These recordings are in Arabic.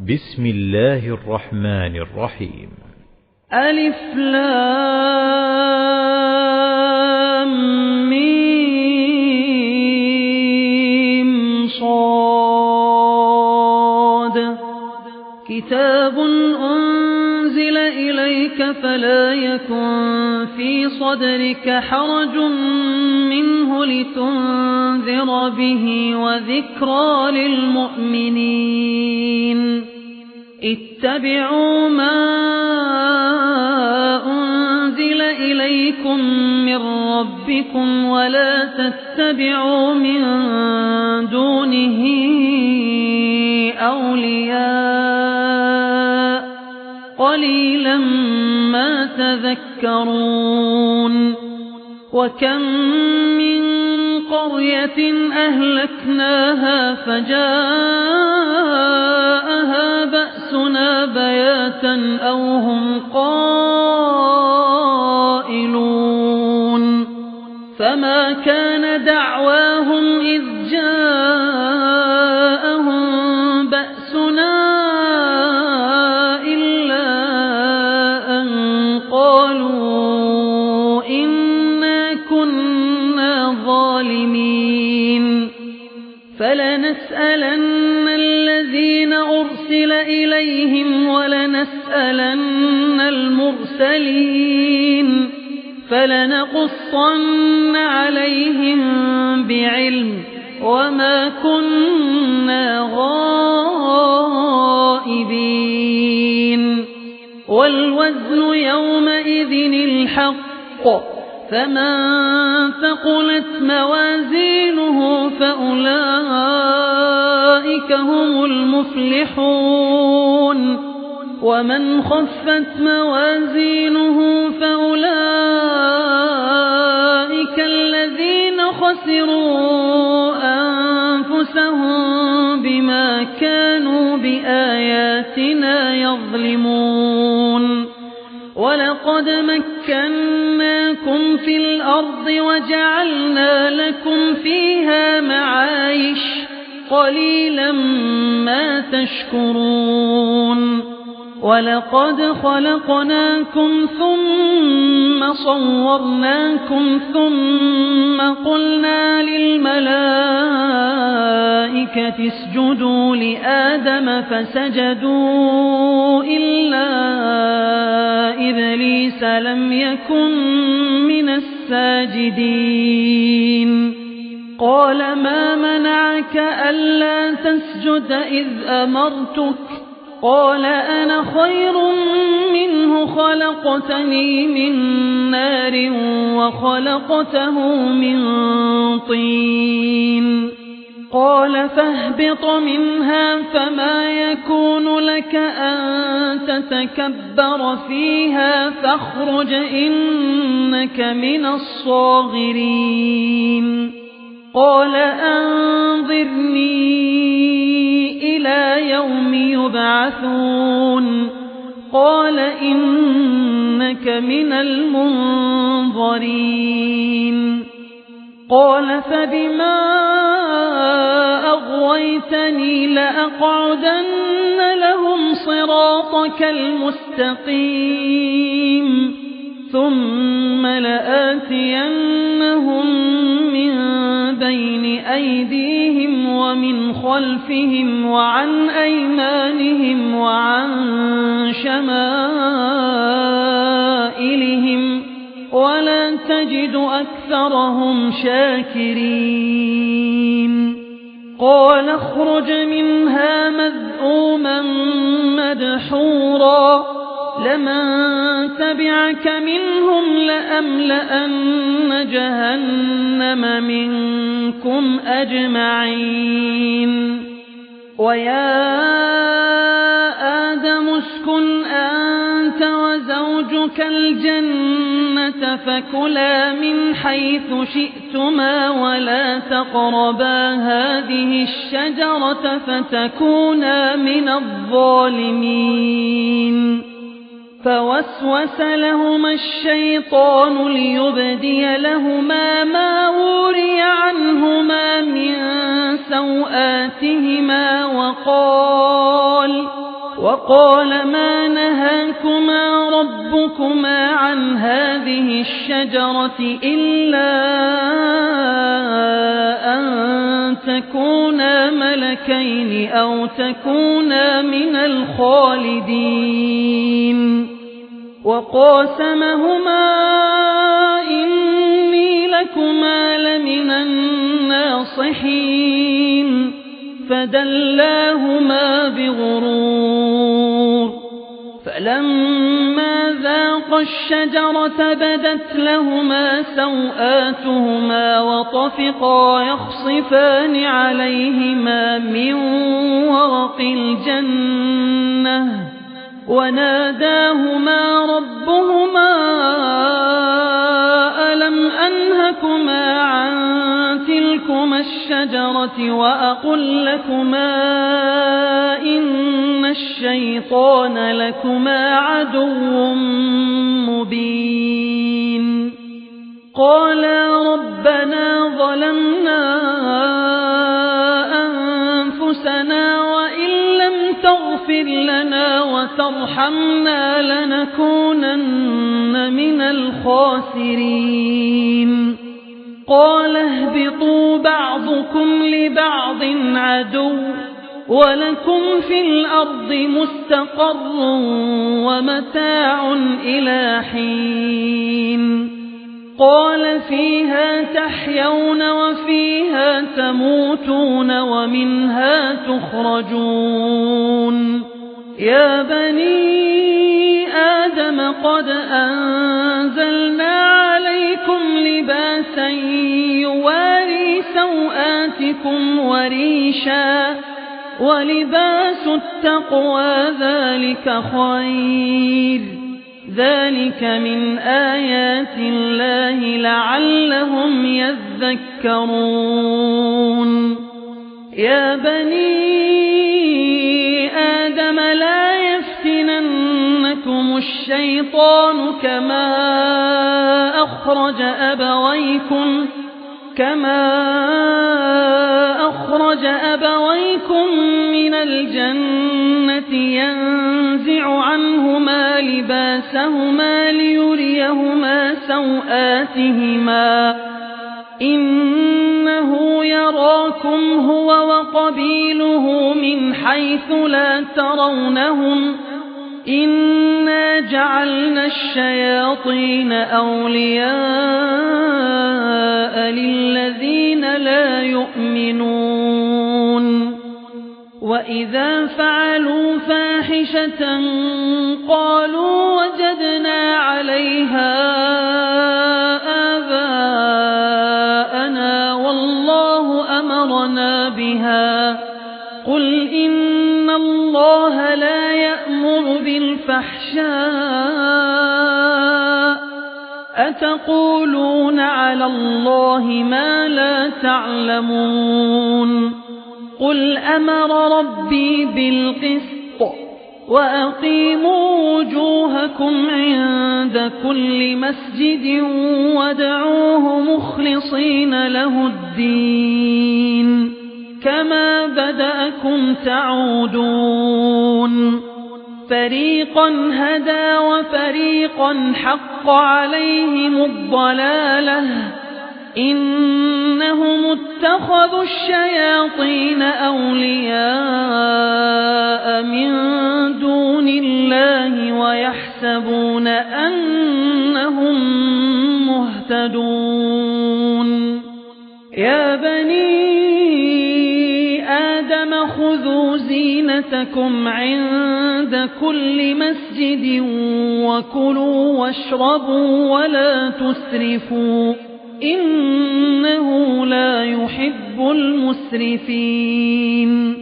بسم الله الرحمن الرحيم. ألف لام ميم صاد كتاب أنزل إليك فلا يكن في صدرك حرج منه لتنذر به وذكرى للمؤمنين. اتبعوا ما أنزل إليكم من ربكم ولا تتبعوا من دونه أولياء قليلا ما تذكرون. وكم من قرية أهلكناها فجاءها بأسنا بياتا أو هم قائلون فما كان دعواهم إذ جاءهم بأسنا إلا أن قالوا إنا كنا ظالمين. فلنسألن الذين أرسل إليهم ولنسألن المرسلين فلنقصن عليهم بعلم وما كنا غائبين. والوزن يومئذ الحق فمن ثقلت موازينه فأولئك هم المفلحون ومن خفت موازينه فأولئك الذين خسروا أنفسهم بما كانوا بآياتنا يظلمون. ولقد مكناكم في الأرض وجعلنا لكم فيها معايش قليلا ما تشكرون. ولقد خلقناكم ثم صورناكم ثم قلنا للملائكة اسجدوا لآدم فسجدوا إلا إبليس لم يكن من الساجدين. قال ما منعك ألا تسجد إذ أمرتك؟ قال أنا خير منه خلقتني من نار وخلقته من طين. قال فاهبط منها فما يكون لك أن تتكبر فيها فاخرج إنك من الصاغرين. قال أنظرني إلى يوم يبعثون. قال إنك من المنظرين. قال فبما أغويتني لأقعدن لهم صراطك المستقيم ثم لآتينهم من بين أيديهم ومن خلفهم وعن أيمانهم وعن شمائلهم ولا تجد أكثرهم شاكرين. قال اخرج منها مذءوما مدحورا لمن تبعك منهم لأملأن جهنم منكم أجمعين. ويا آدم اسكن أنت وزوجك الجنة فكلا من حيث شئتما ولا تقربا هذه الشجرة فتكونا من الظالمين. فوسوس لهما الشيطان ليبدي لهما ما وري عنهما من سوآتهما وقال ما نهاكما ربكما عن هذه الشجرة إلا أن تكونا ملكين أو تكونا من الخالدين وقاسمهما إني لكما لمن الناصحين فدلاهما بغرور فلما ذاقا الشجرة بدت لهما سوآتهما وطفقا يخصفان عليهما من ورق الجنة وناداهما ربهما ألم أنهكما عن تلكما الشجرة وأقل لكما إن الشيطان لكما عدو مبين قالا ربنا ظلمنا أنفسنا وإن لم تغفر لنا وترحمنا لنكونن من الخاسرين قال اهبطوا بعضكم لبعض عدو ولكم في الأرض مستقر ومتاع إلى حين قال فيها تحيون وفيها تموتون ومنها تخرجون يا بني آدم قد أنزلنا عليكم لباسا يواري سوآتكم وريشا ولباس التقوى ذلك خير ذلك من آيات الله لعلهم يذكرون يا بني آدم لا يفتننكم الشيطان كما أخرج أبويكم من الجنة ينزع عنهما لباسهما ليريهما سوآتهما إنه يراكم هو وقبيله من حيث لا ترونهم إنا جعلنا الشياطين أولياء للذين لا يؤمنون وإذا فعلوا فاحشة قالوا وجدنا عليها آباءنا والله أمرنا بها قل إن الله لا يأمر بالفحشاء أتقولون على الله ما لا تعلمون قل أمر ربي بالقسط وأقيموا وجوهكم عند كل مسجد وادعوه مخلصين له الدين كما بدأكم تعودون فريقا هدى وفريقا حق عليهم الضلالة إنهم اتخذوا الشياطين أولياء من دون الله ويحسبون أنهم مهتدون يا بني آدم خذوا زينتكم عند كل مسجد وكلوا واشربوا ولا تسرفوا إنه لا يحب المسرفين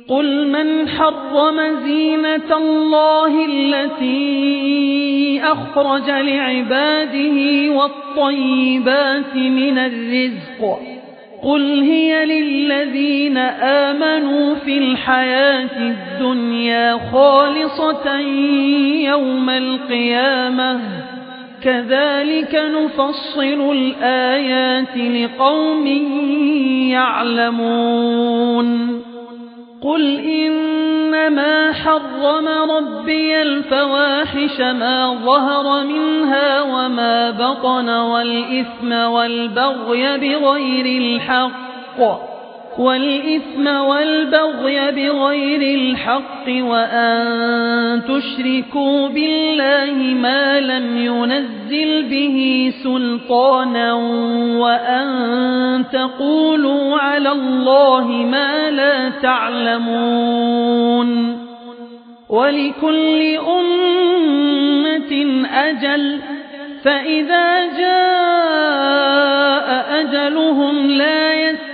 قل من حرم زينة الله التي أخرج لعباده والطيبات من الرزق قل هي للذين آمنوا في الحياة الدنيا خالصة يوم القيامة كذلك نفصل الآيات لقوم يعلمون قل إنما حرم ربي الفواحش ما ظهر منها وما بطن والإثم والبغي بغير الحق وأن تشركوا بالله ما لم ينزل به سلطانا وأن تقولوا على الله ما لا تعلمون ولكل أمة أجل فإذا جاء أجلهم لا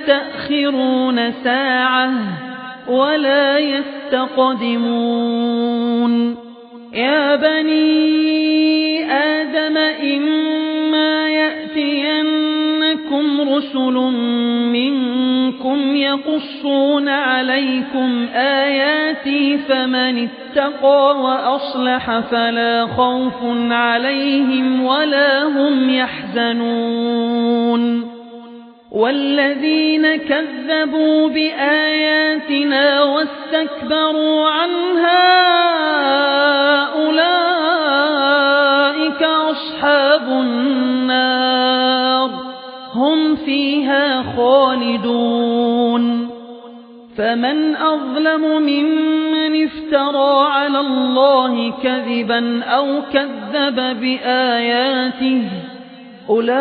يستأخرون ساعة ولا يستقدمون يا بني آدم إما يأتينكم رسل منكم يقصون عليكم آياتي فمن اتقى وأصلح فلا خوف عليهم ولا هم يحزنون والذين كذبوا بآياتنا واستكبروا عنها أولئك أصحاب النار هم فيها خالدون فمن أظلم ممن افترى على الله كذبا أو كذب بآياته أولئك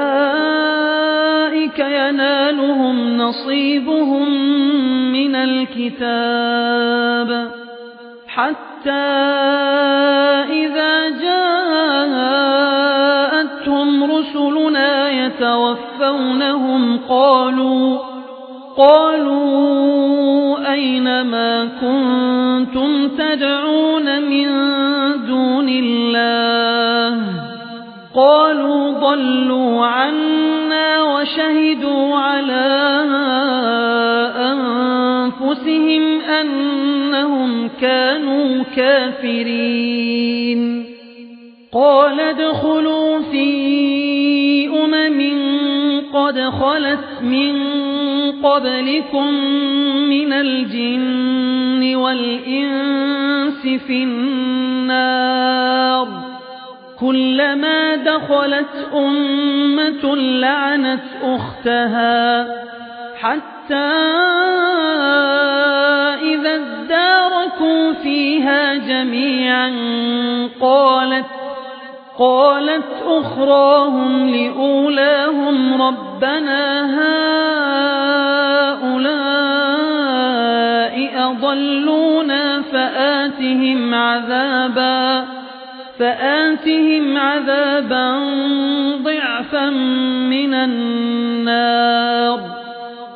ينالهم نصيبهم من الكتاب حتى إذا جاءتهم رسلنا يتوفونهم قالوا أين ما كنتم تدعون من دون الله قالوا ضلوا عنا وشهدوا على أنفسهم أنهم كانوا كافرين قال ادخلوا في قد خلت من قبلكم من الجن والإنس في النار كلما دخلت أمة لعنت أختها حتى إذا اداركوا فيها جميعا قالت أخراهم لأولاهم ربنا هؤلاء أضلونا فآتهم عذابا ضعفا من النار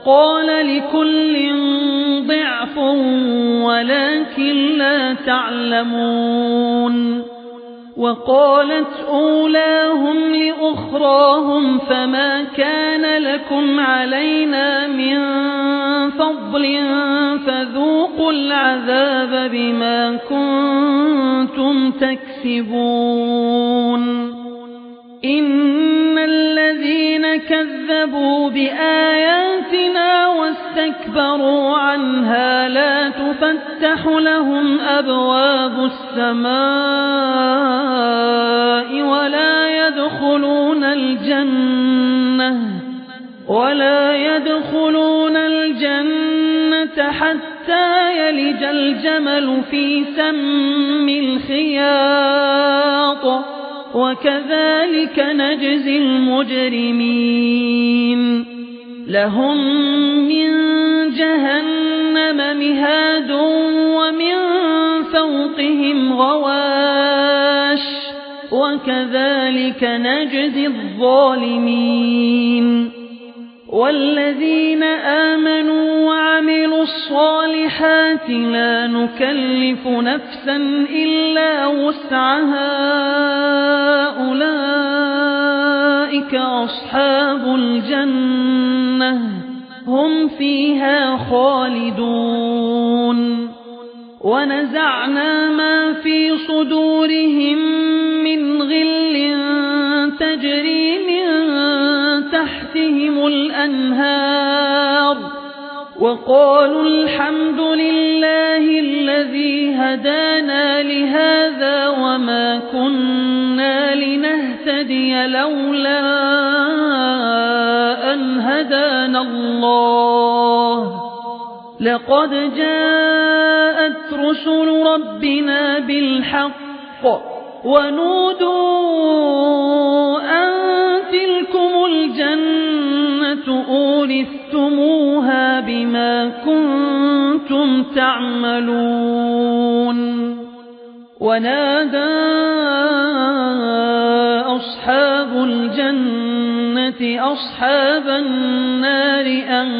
قال لكل ضعف ولكن لا تعلمون وقالت أولاهم لأخراهم فما كان لكم علينا من فضل فذوقوا العذاب بما كنتم تكسبون إن الذين كذبوا بآياتنا واستكبروا عنها لا تفتح لهم أبواب السماء ولا يدخلون الجنة حتى يلج الجمل في سم الخياط وكذلك نجزي المجرمين لهم من جهنم مهاد ومن فوقهم غواش وكذلك نجزي الظالمين والذين آمنوا وعملوا الصالحات لا نكلف نفسا إلا وسعها أولئك أصحاب الجنة هم فيها خالدون ونزعنا ما في صدورهم من غل تجري من تحتهم الأنهار وقالوا الحمد لله الذي هدانا لهذا وما كنا لنهتدي لولا أن هدانا الله لقد جاءت رسل ربنا بالحق ونودوا أن تلكم الجنة أورثتموها بما كنتم تعملون ونادى أصحاب الجنة أصحاب النار أن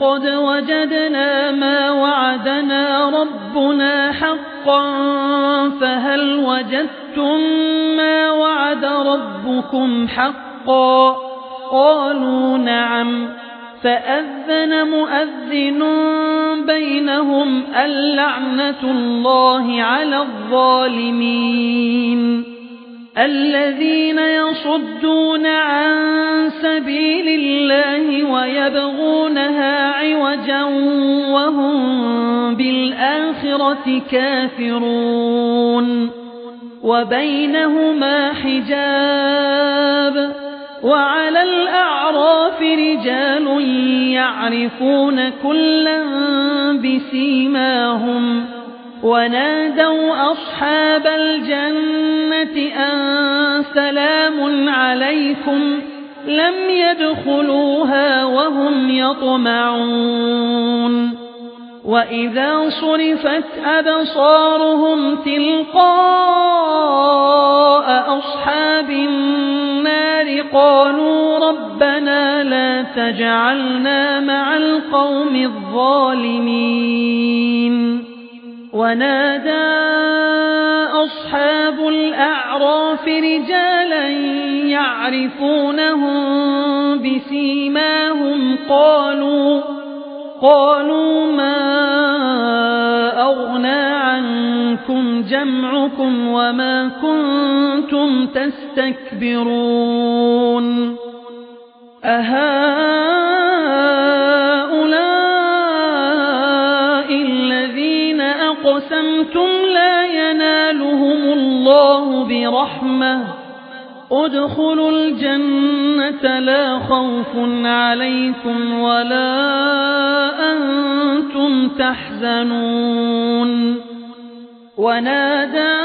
قد وجدنا ما وعدنا ربنا حقا فهل وجدتم ما وعد ربكم حقا قالوا نعم فأذن مؤذن بينهم اللعنة الله على الظالمين الذين يصدون عن سبيل الله ويبغونها عوجا وهم بالآخرة كافرون وبينهما حجاب وعلى الأعراف رجال يعرفون كلا بسيماهم ونادوا أصحاب الجنة أن سلام عليكم لم يدخلوها وهم يطمعون وإذا صرفت أبصارهم تلقاء أصحاب النار قالوا ربنا لا تجعلنا مع القوم الظالمين ونادى أصحاب الأعراف رجالا يعرفونهم بسيماهم قالوا ما أغنى عنكم جمعكم وما كنتم تستكبرون أهؤلاء الذين أقسمتم لا ينالهم الله برحمة ادخلوا الجنة لا خوف عليكم ولا أنتم تحزنون ونادى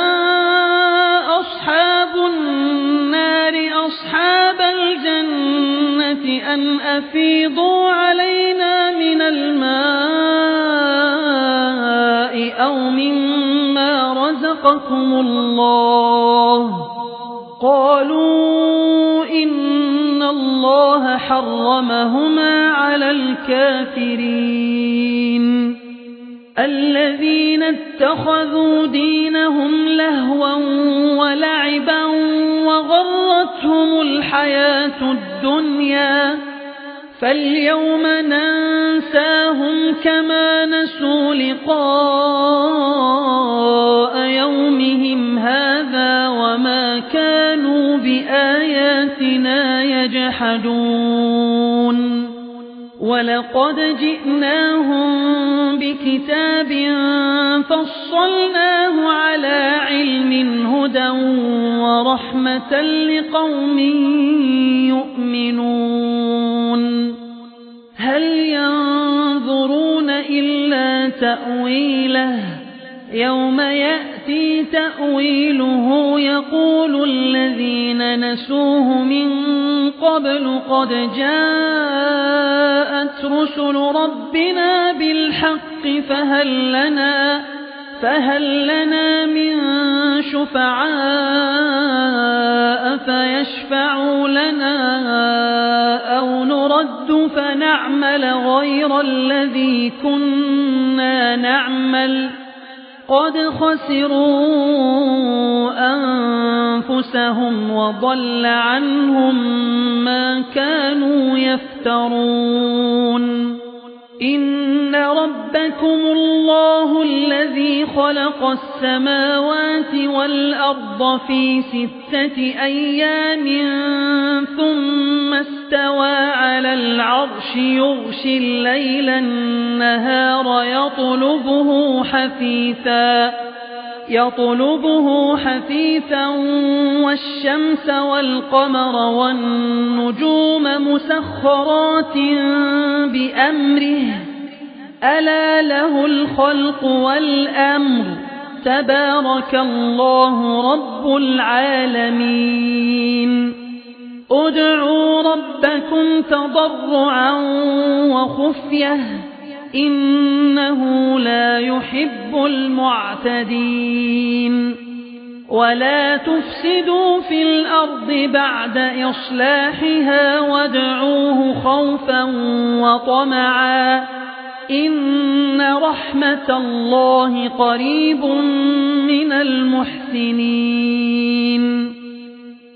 أصحاب النار أصحاب الجنة أن أفيضوا علينا من الماء أو مما رزقكم الله قالوا إن الله حرمهما على الكافرين الذين اتخذوا دينهم لهوا ولعبا وغرتهم الحياة الدنيا فاليوم ننساهم كما نسوا لقاء يومهم هذا وما كانوا بآياتنا يجحدون ولقد جئناهم بكتاب فصلناه على علم هدى ورحمة لقوم يؤمنون هل ينظرون إلا تأويله يوم يأتي تأويله يقول الذين نسوه من قبل قد جاءت رسل ربنا بالحق فهل لنا من شفعاء فيشفعوا لنا أو نرد فنعمل غير الذي كنا نعمل قد خسروا أنفسهم وضل عنهم ما كانوا يفترون إن ربكم الله الذي خلق السماوات والأرض في 6 أيام ثم استوى على العرش يغشي الليل النهار يطلبه حثيثا والشمس والقمر والنجوم مسخرات بأمره ألا له الخلق والأمر تبارك الله رب العالمين ادعوا ربكم تضرعا وخفية إنه لا يحب المعتدين ولا تفسدوا في الأرض بعد إصلاحها وادعوه خوفا وطمعا إن رحمة الله قريب من المحسنين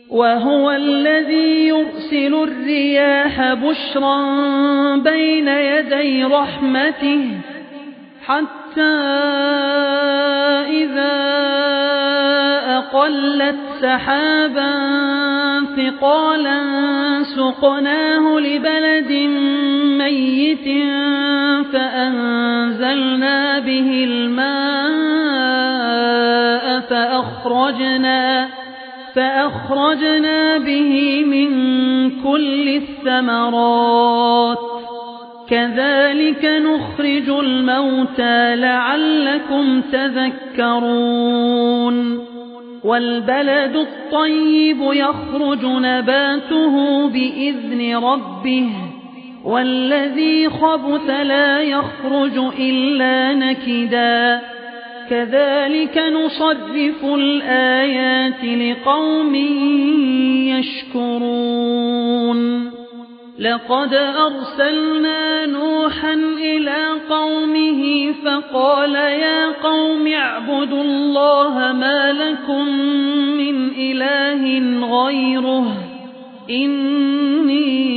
وهو الذي يرسل الرياح بشرا بين يدي رحمته حتى إذا أقلت سحابا ثقالا سقناه لبلد ميت فأنزلنا به الماء فأخرجنا به من كل الثمرات كذلك نخرج الموتى لعلكم تذكرون والبلد الطيب يخرج نباته بإذن ربه والذي خبث لا يخرج إلا نكدا كذلك نصرف الآيات لقوم يشكرون لقد أرسلنا نوحا إلى قومه فقال يا قوم اعبدوا الله ما لكم من إله غيره إني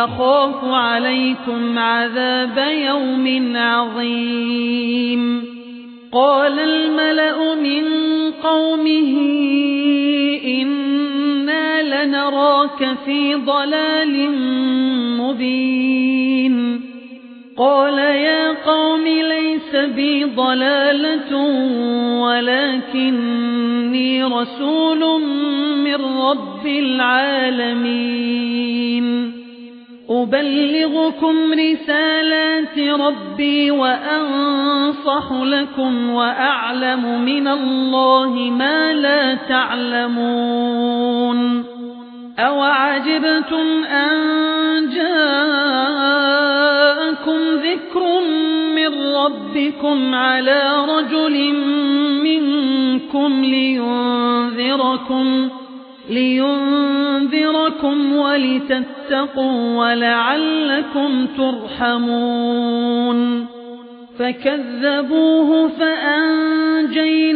أخاف عليكم عذاب يوم عظيم قال الملأ من قومه إنا لنراك في ضلال مبين قال يا قوم ليس بي ضلالة ولكني رسول من رب العالمين أبلغكم رسالات ربي وأنصح لكم وأعلم من الله ما لا تعلمون أوعجبتم أن جاءكم ذكر من ربكم على رجل منكم لينذركم ولتتقوا ولعلكم ترحمون فكذبوه فأنجيناه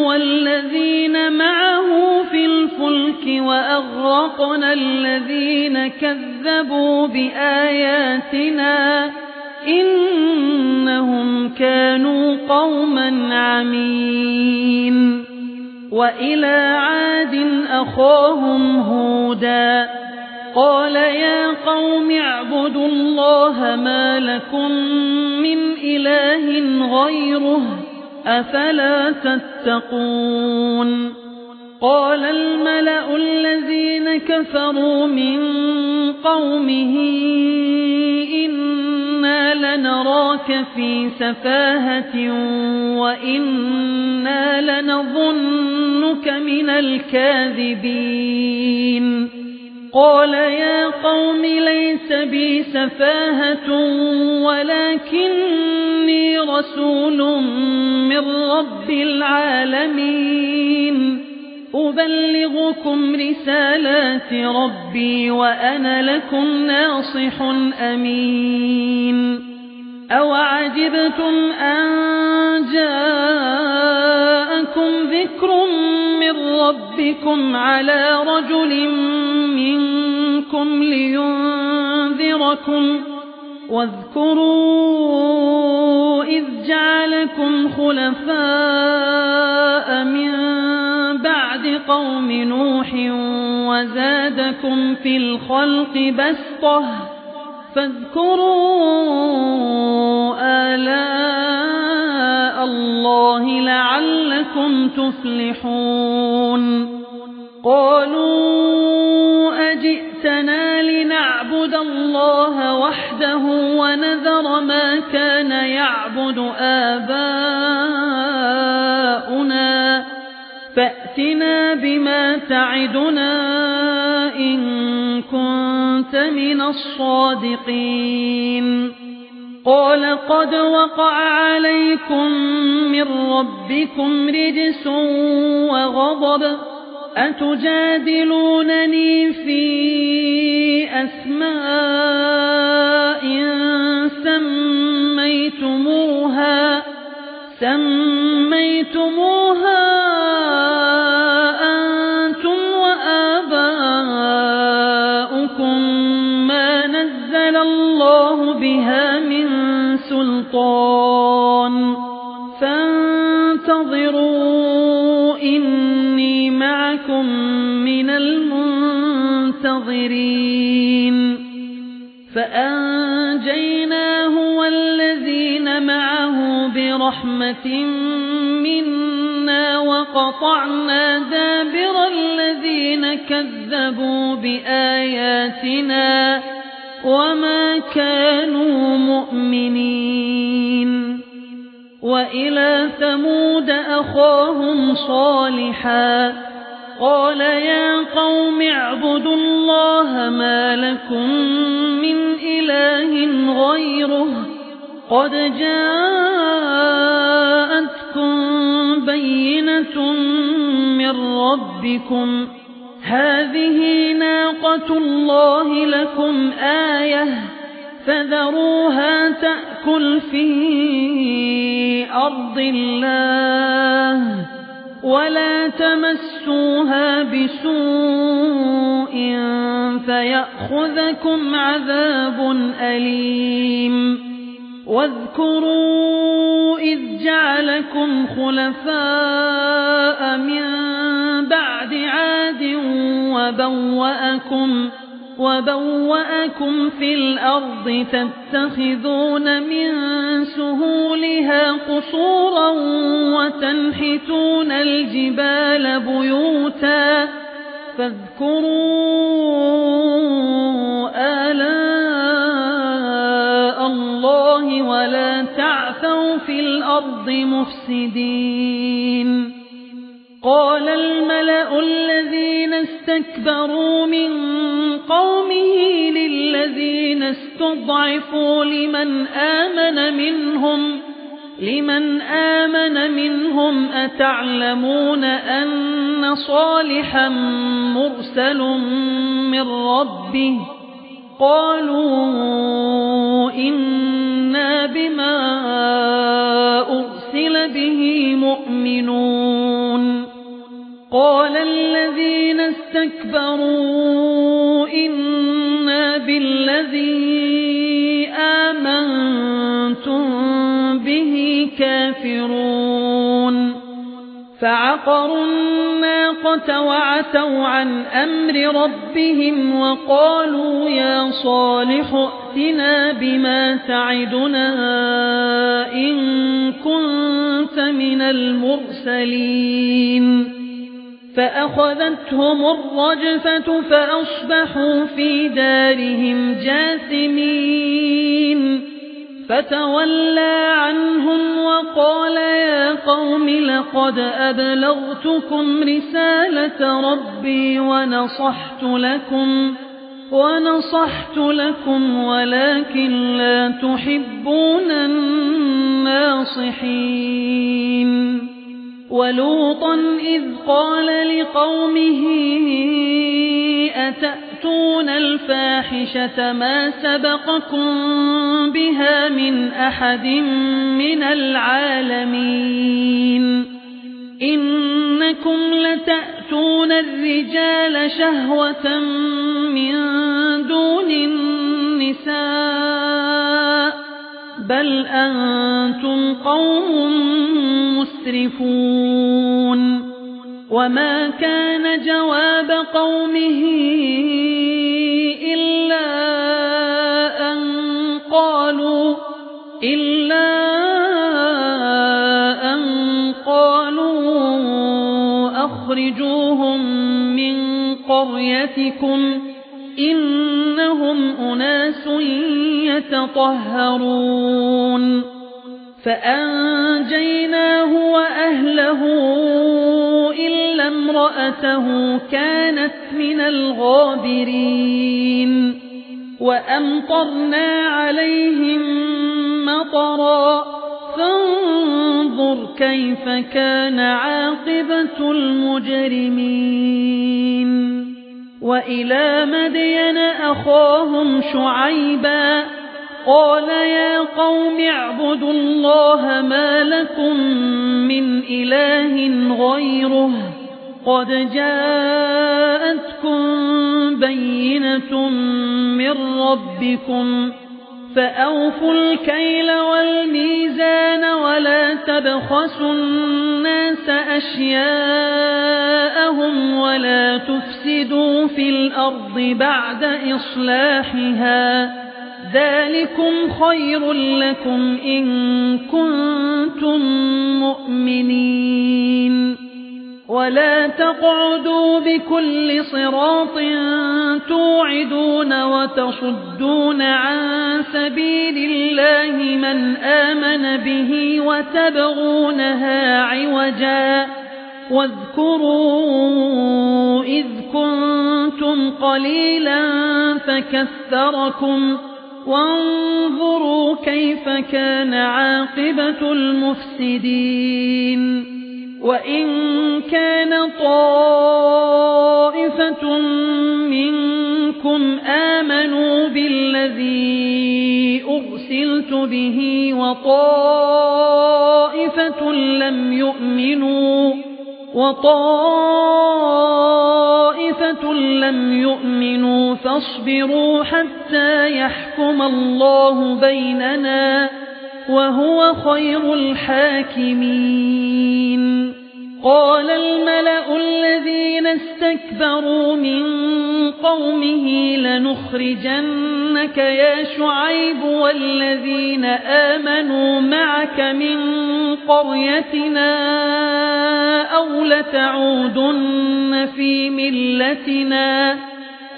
والذين معه في الفلك وأغرقنا الذين كذبوا بآياتنا إنهم كانوا قوما عمين وإلى عاد أخاهم هودا قال يا قوم اعبدوا الله ما لكم من إله غيره أفلا تتقون قال الملأ الذين كفروا من قومه إنا لنراك في سفاهة وإنا لنظنك من الكاذبين قال يا قوم ليس بي سفاهة ولكني رسول من رب العالمين أبلغكم رسالات ربي وأنا لكم ناصح أمين أوعجبتم أن جاءكم ذكر من ربكم على رجل منكم واذكروا إذ جعلكم خلفاء من بعد قوم نوح وزادكم في الخلق بسطة فاذكروا آلاء الله لعلكم تفلحون قالوا أجئتنا لنعبد الله وحده ونذر ما كان يعبد آباؤنا فأتنا بما تعدنا إن كنت من الصادقين قال قد وقع عليكم من ربكم رجس وغضب أتجادلونني في أسماء سميتموها أنتم وآباؤكم ما نزل الله بها من سلطان فانتظروا إني معكم من المنتظرين فأنجيناه والذين معه برحمة منا وقطعنا دابر الذين كذبوا بآياتنا وما كانوا مؤمنين وإلى ثمود أخاهم صالحا قال يا قوم اعبدوا الله ما لكم من إله غيره قد جاءتكم بينة من ربكم هذه ناقة الله لكم آية فذروها تأكل في أرض الله ولا تمسوها بسوء فيأخذكم عذاب أليم واذكروا إذ جعلكم خلفاء من بعد عاد وبوأكم في الأرض تتخذون من سهولها قصورا وتنحتون الجبال بيوتا فاذكروا آلاء الله ولا تعثوا في الأرض مفسدين قال الملأ الذين استكبروا من قومه للذين استضعفوا لمن آمن منهم أتعلمون أن صالحا مرسل من ربه قالوا إنا بما أرسل به مؤمنون قال الذين استكبروا إنا بالذي آمنتم به كافرون فعقروا الناقة وعتوا عن أمر ربهم وقالوا يا صالح ائتنا بما تعدنا إن كنت من المرسلين فأخذتهم الرجفة فأصبحوا في دارهم جاثمين فتولى عنهم وقال يا قوم لقد أبلغتكم رسالة ربي ونصحت لكم ولكن لا تحبون الناصحين ولوطا إذ قال لقومه أتأتون الفاحشة ما سبقكم بها من أحد من العالمين إنكم لتأتون الرجال شهوة من دون النساء بل أنتم قوم مسرفون وما كان جواب قومه إلا أن قالوا أخرجوهم من قريتكم إنهم أناس يتطهرون فأنجيناه وأهله إلا امرأته كانت من الغابرين وأمطرنا عليهم مطرا فانظر كيف كان عاقبة المجرمين وإلى مدين أخاهم شعيبا قال يا قوم اعبدوا الله ما لكم من إله غيره قد جاءتكم بينة من ربكم فأوفوا الكيل والميزان ولا تبخسوا الناس أشياءهم ولا تفسدوا في الأرض بعد إصلاحها ذلكم خير لكم إن كنتم مؤمنين ولا تقعدوا بكل صراط توعدون وتصدون عن سبيل الله من آمن به وتبغونها عوجا واذكروا إذ كنتم قليلا فكثركم وانظروا كيف كان عاقبة المفسدين وإن كان طائفة منكم آمنوا بالذي أرسلت به وطائفة لم يؤمنوا فاصبروا حتى يحكم الله بيننا وهو خير الحاكمين قال الملأ الذين استكبروا من قومه لنخرجنك يا شعيب والذين آمنوا معك من قريتنا أو لتعودن في ملتنا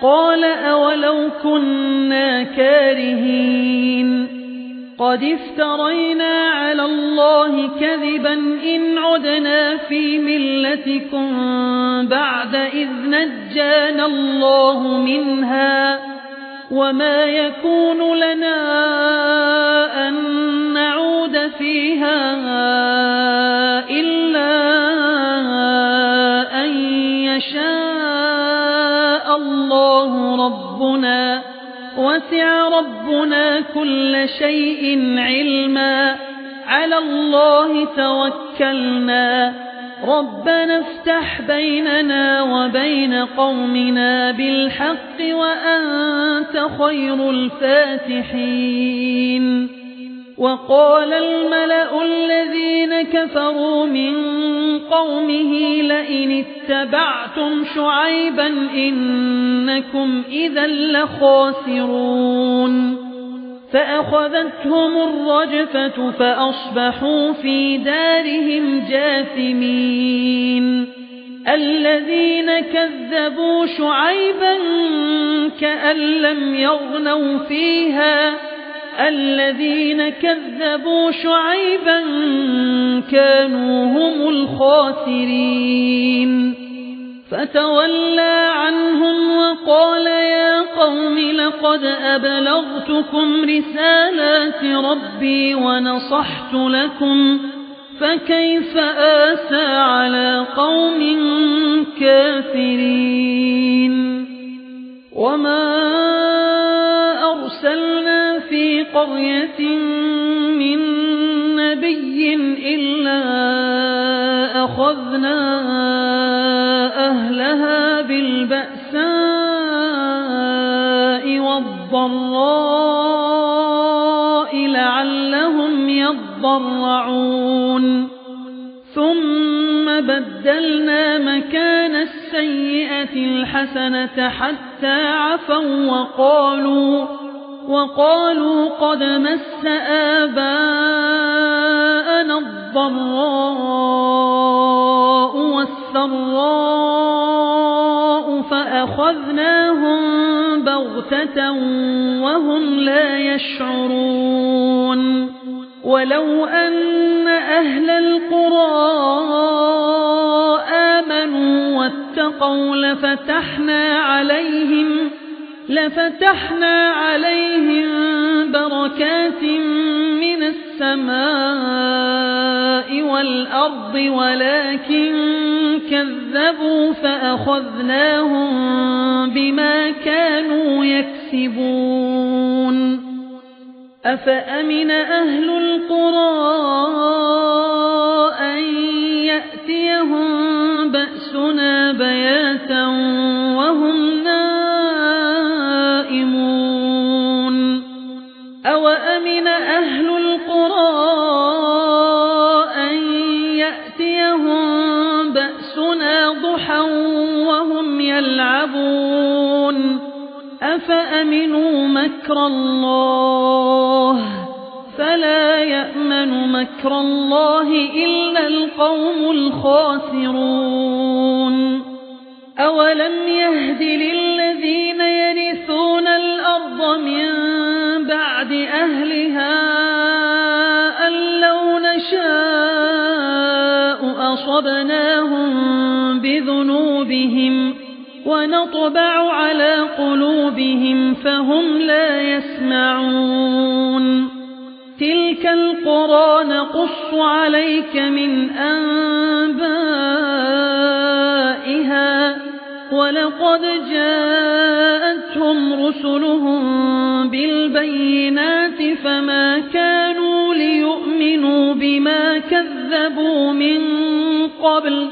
قال أولو كنا كارهين قد افترينا على الله كذبا إن عدنا في ملتكم بعد إذ نجانا الله منها وما يكون لنا أن نعود فيها إلا أن يشاء الله ربنا وسع ربنا كل شيء علما على الله توكلنا ربنا افتح بيننا وبين قومنا بالحق وأنت خير الفاتحين وقال الملأ الذين كفروا من قومه لئن اتبعتم شعيبا إنكم إذا لخاسرون فأخذتهم الرجفة فأصبحوا في دارهم جاثمين الذين كذبوا شعيبا كأن لم يغنوا فيها الذين كذبوا شعيبا كانوا هم الخاسرين فتولى عنهم وقال يا قوم لقد أبلغتكم رسالات ربي ونصحت لكم فكيف آسى على قوم كافرين وما أرسلنا في قرية من نبي إلا أخذنا أهلها بالبأساء والضراء لعلهم يتضرعون ثم بدلنا مكان السيئة الحسنة حتى عفوا وقالوا قد مس آباءنا الضراء والسراء فأخذناهم بغتة وهم لا يشعرون ولو أن أهل القرى آمنوا واتقوا لفتحنا عليهم بركات من السماء والأرض ولكن كذبوا فأخذناهم بما كانوا يكسبون أفأمن أهل القرى أن يأتيهم بأسنا بياتا وهم نائمون أوأمن أهل القرى أن يأتيهم بأسنا ضحى وهم يلعبون أفأمنوا مكر الله فلا يأمن مكر الله إلا القوم الخاسرون أولم يهد للذين يرثون الأرض من بعد أهلها أن لو نشاء أصبناهم بذنوبهم ونطبع على قلوبهم فهم لا يسمعون تلك القرى نقص عليك من أنبائها ولقد جاءتهم رسلهم بالبينات فما كانوا ليؤمنوا بما كذبوا من قبل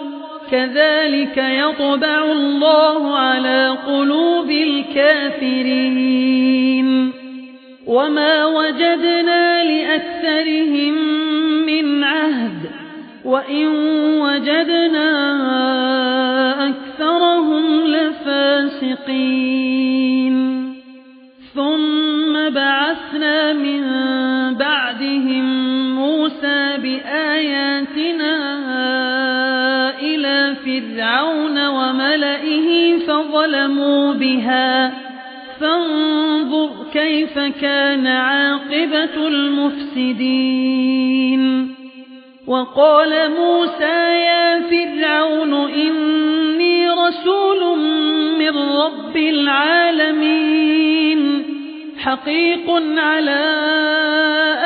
كذلك يطبع الله على قلوب الكافرين وما وجدنا لأكثرهم من عهد وإن وجدنا أكثرهم لفاسقين ثم بعثنا من بعدهم موسى بآياتنا إلى فرعون وملئه فظلموا بها فانظر كيف كان عاقبة المفسدين وقال موسى يا فرعون إني رسول من رب العالمين حقيق على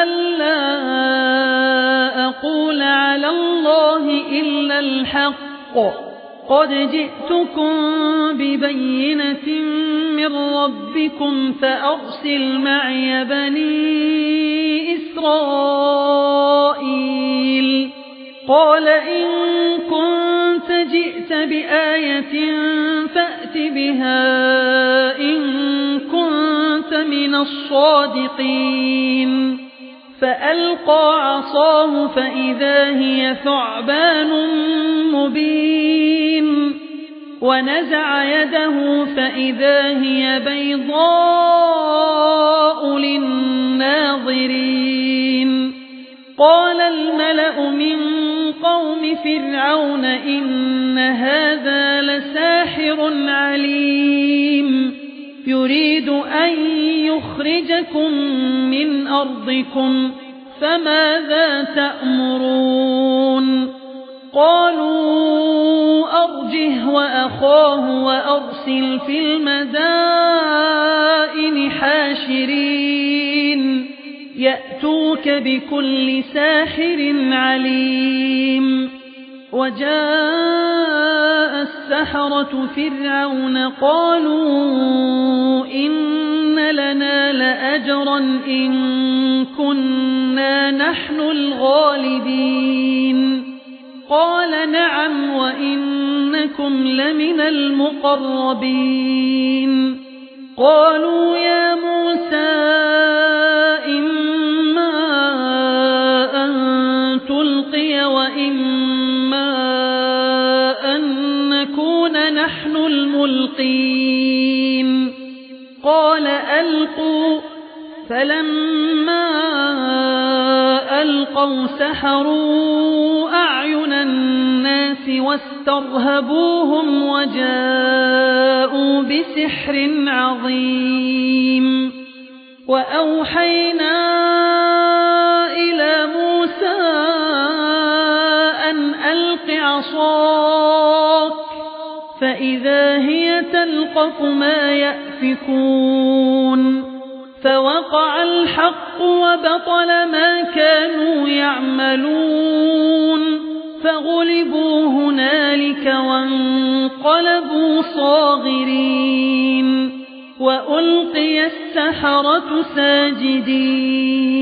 ألا أقول على الله إلا الحق قد جئتكم ببينة من ربكم فأرسل معي بني إسرائيل قال إن كنت جئت بآية فأت بها إن كنت من الصادقين فألقى عصاه فإذا هي ثعبان مبين ونزع يده فإذا هي بيضاء للناظرين قال الملأ من قوم فرعون إن هذا لساحر عليم يريد أن يخرجكم من أرضكم فماذا تأمرون قالوا أرجه وأخاه وأرسل في المدائن حاشرين يأتوك بكل ساحر عليم وجاء السحرة فرعون قالوا إن لنا لأجرا إن كنا نحن الغالبين قال نعم وإنكم لمن المقربين قالوا يا موسى إما أن نحن الملقين قال ألقوا فلما ألقوا سحروا أعين الناس واسترهبوهم وجاءوا بسحر عظيم وأوحينا إلى موسى أن ألق عصاك فإذا هي تلقف ما يأفكون فوقع الحق وبطل ما كانوا يعملون فغلبوا هنالك وانقلبوا صاغرين وألقي السحرة ساجدين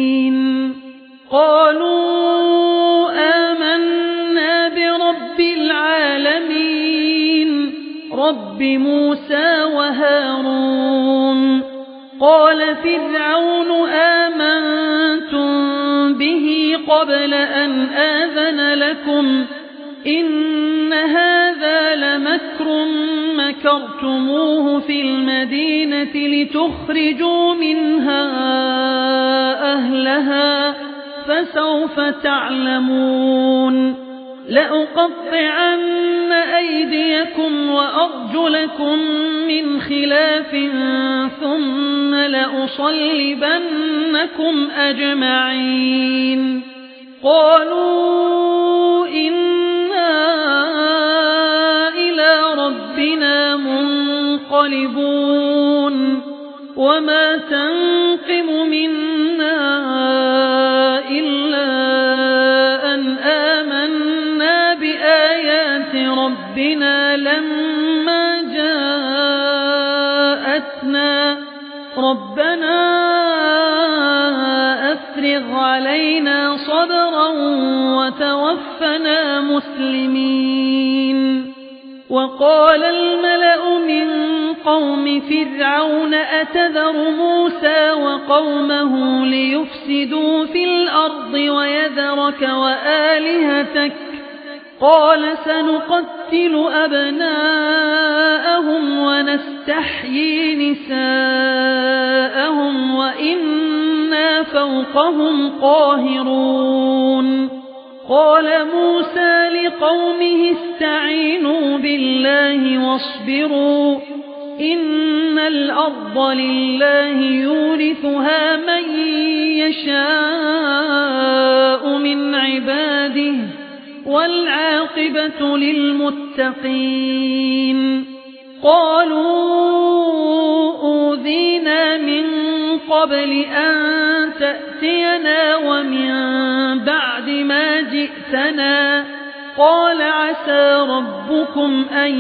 قالوا آمنا برب العالمين رب موسى وهارون قال فرعون آمنتم به قبل أن آذن لكم إن هذا لمكر مكرتموه في المدينة لتخرجوا منها أهلها فسوف تعلمون لأقطعن أيديكم وأرجلكم من خلاف ثم لأصلبنكم أجمعين قالوا إنا إلى ربنا منقلبون وما تنقم منا إلا أن آمنا بآيات ربنا لما جاءتنا ربنا أفرغ علينا صبرا وتوفنا مسلمين وقال الملأ من قوم فرعون أتذر موسى وقومه ليفسدوا في الأرض ويذرك وآلهتك قال سنقتل أبناءهم ونستحيي نساءهم وإنا فوقهم قاهرون قال موسى لقومه استعينوا بالله واصبروا إن الأرض لله يورثها من يشاء من عباده والعاقبة للمتقين قالوا أوذينا من قبل أن تأتينا ومن بعد ما جئتنا قال عسى ربكم أن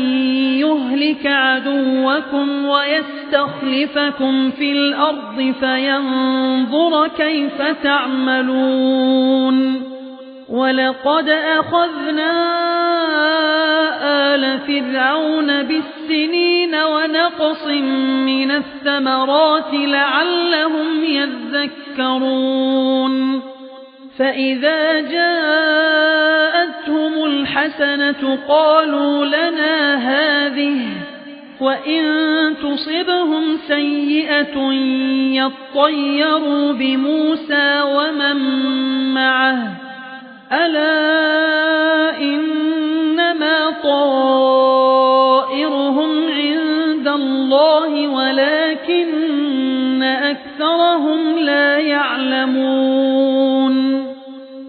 يهلك عدوكم ويستخلفكم في الأرض فينظر كيف تعملون ولقد أخذنا آل فرعون بالسنين ونقص من الثمرات لعلهم يذكرون فإذا جاءتهم الحسنة قالوا لنا هذه وإن تصبهم سيئة يطيروا بموسى ومن معه ألا إنما طائرهم عند الله ولكن أكثرهم لا يعلمون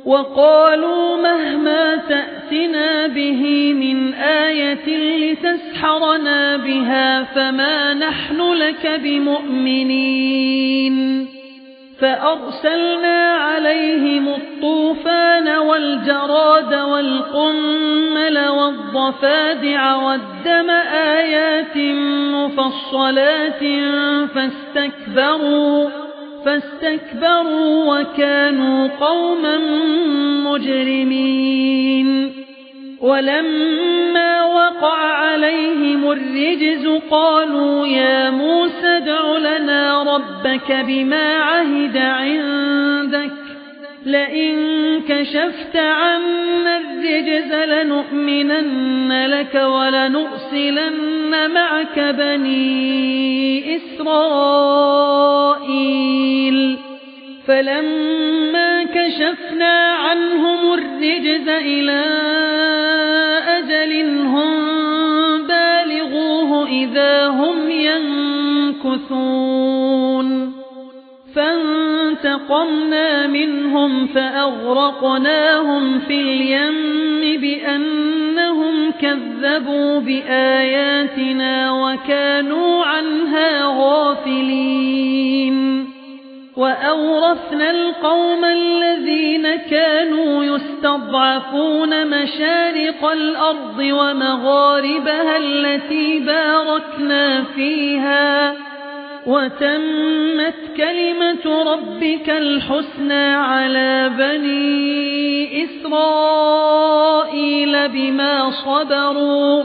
وقالوا مهما تأتنا به من آية لتسحرنا بها فما نحن لك بمؤمنين فأرسلنا عليهم الطوفان والجراد والقمل والضفادع والدم آيات مفصلات فاستكبروا وكانوا قوما مجرمين ولما وقع عليهم الرجز قالوا يا موسى ادع لنا ربك بما عهد عندك لئن كشفت عنا الرجز لنؤمنن لك ولنرسلن معك بني إسرائيل فلما كشفنا عنهم الرجز إلى أجل هم بالغوه إذا هم ينكثون فانتقمنا منهم فأغرقناهم في اليم بأنهم كذبوا بآياتنا وكانوا عنها غافلين وأورثنا القوم الذين كانوا يستضعفون مشارق الأرض ومغاربها التي باركنا فيها وتمت كلمة ربك الحسنى على بني إسرائيل بما صبروا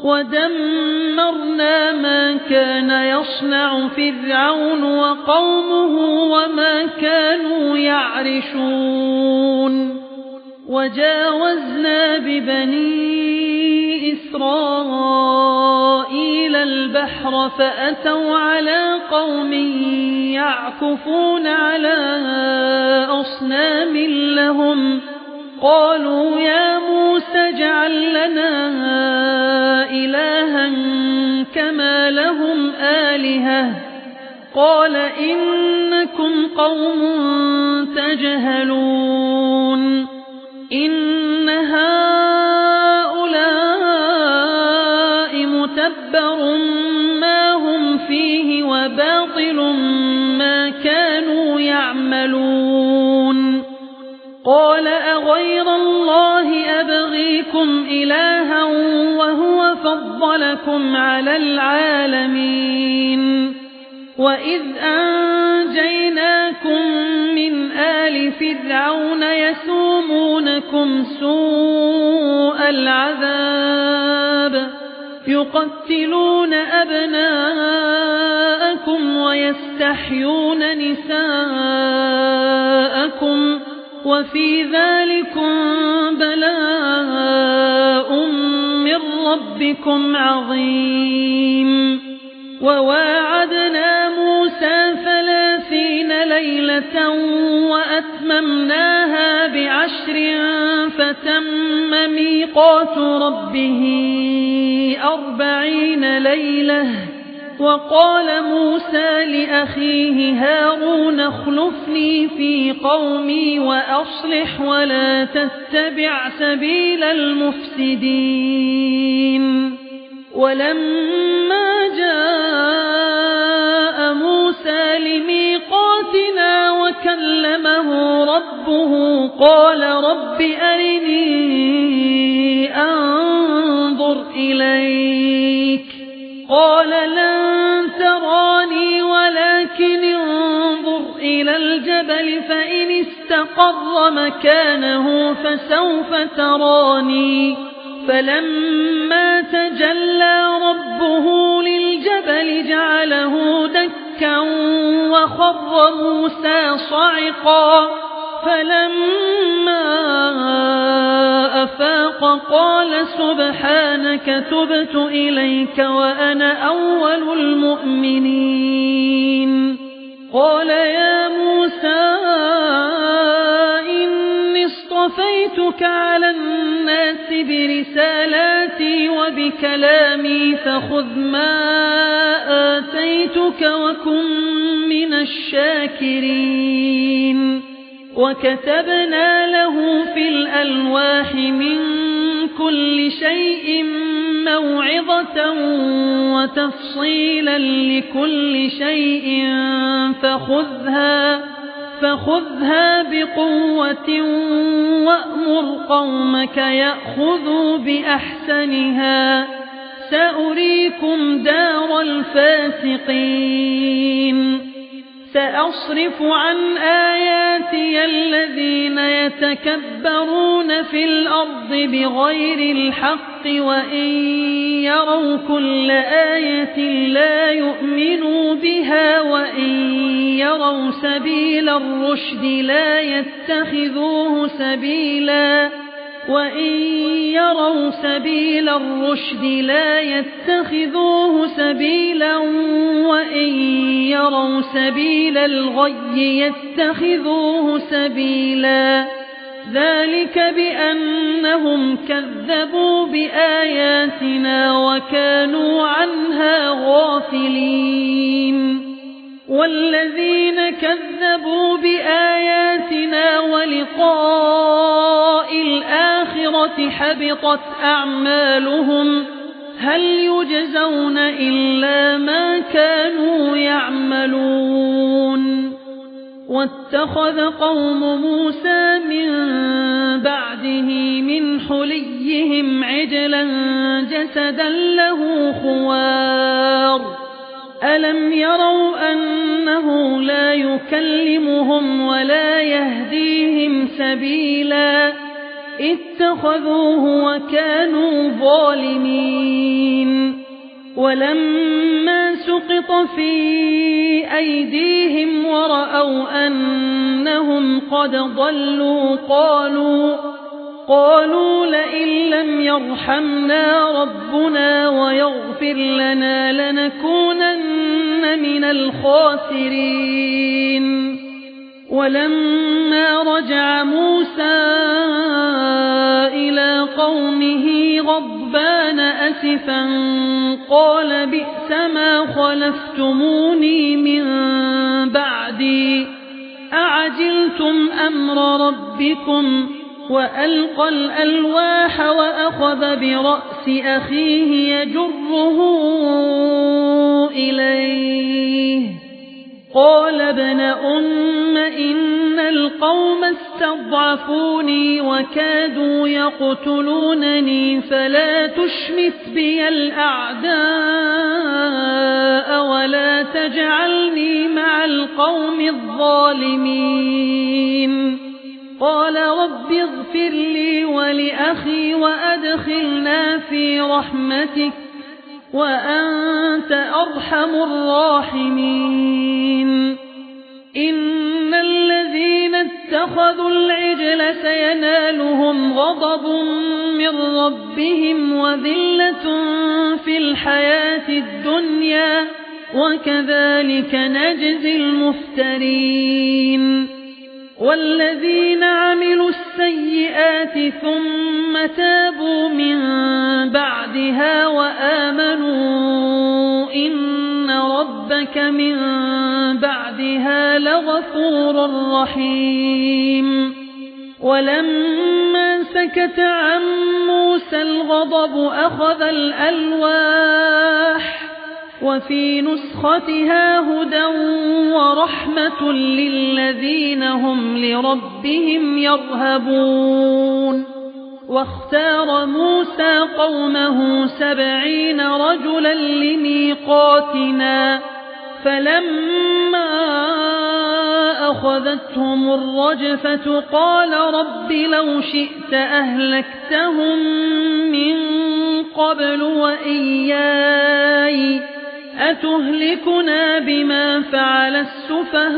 ودمرنا ما كان يصنع فرعون وقومه وما كانوا يعرشون وجاوزنا ببني إسرائيل البحر فأتوا على قوم يعكفون على أصنام لهم قالوا يا موسى اجعل لنا إلها كما لهم آلهة قال إنكم قوم تجهلون إن هؤلاء متبر ما هم فيه وباطل ما كانوا يعملون قال أغير الله أبغيكم إلها وهو فضلكم على العالمين وإذ أنجيناكم من آل فرعون يسومونكم سوء العذاب يقتلون أبناءكم ويستحيون نساءكم وفي ذلكم بلاء من ربكم عظيم وواعدنا موسى 30 ليلة وأتممناها ب10 فتم ميقات ربه 40 ليلة وقال موسى لأخيه هارون اخلفني في قومي وأصلح ولا تتبع سبيل المفسدين ولما جاء موسى لميقاتنا وكلمه ربه قال رب أرني أنظر إليك قال لن تراني ولكن انظر إلى الجبل فإن استقر مكانه فسوف تراني فلما تجلى ربه للجبل جعله دكا وخر موسى صعقا فلما أفاق قال سبحانك تبت إليك وأنا أول المؤمنين قال يا موسى إني اصطفيتك على الناس برسالاتي وبكلامي فخذ ما آتيتك وكن من الشاكرين وكتبنا له في الألواح من كل شيء موعظة وتفصيلا لكل شيء فخذها بقوة وأمر قومك يأخذوا بأحسنها سأريكم دار الفاسقين سأصرف عن آياتي الذين يتكبرون في الأرض بغير الحق وإن يروا كل آية لا يؤمنوا بها وإن يروا سبيل الرشد لا يتخذوه سبيلا وإن يروا سبيل الغي يتخذوه سبيلا ذلك بأنهم كذبوا بآياتنا وكانوا عنها غافلين والذين كذبوا بآياتنا ولقاء الآخرة حبطت أعمالهم هل يجزون إلا ما كانوا يعملون واتخذ قوم موسى من بعده من حليهم عجلا جسدا له خوار ألم يروا أنه لا يكلمهم ولا يهديهم سبيلا اتخذوه وكانوا ظالمين ولما سقط في أيديهم ورأوا أنهم قد ضلوا قالوا لئن لم يرحمنا ربنا ويغفر لنا لنكونن من الخاسرين ولما رجع موسى إلى قومه غضبان أسفا قال بئس ما خلفتموني من بعدي أعجلتم أمر ربكم وألقى الألواح وأخذ برأس أخيه يجره إليه قال ابن أم إن القوم استضعفوني وكادوا يقتلونني فلا تشمت بي الأعداء ولا تجعلني مع القوم الظالمين قال رب اغفر لي ولأخي وأدخلنا في رحمتك وأنت أرحم الراحمين إن الذين اتخذوا العجل سينالهم غضب من ربهم وذلة في الحياة الدنيا وكذلك نجزي المفترين والذين عملوا السيئات ثم تابوا من بعدها وآمنوا إن ربك من بعدها لغفور رحيم ولما سكت عن موسى الغضب أخذ الألواح وفي نسختها هدى ورحمة للذين هم لربهم يرهبون واختار موسى قومه 70 رجلا لميقاتنا فلما أخذتهم الرجفة قال رب لو شئت أهلكتهم من قبل وإياي أتهلكنا بما فعل السفهاء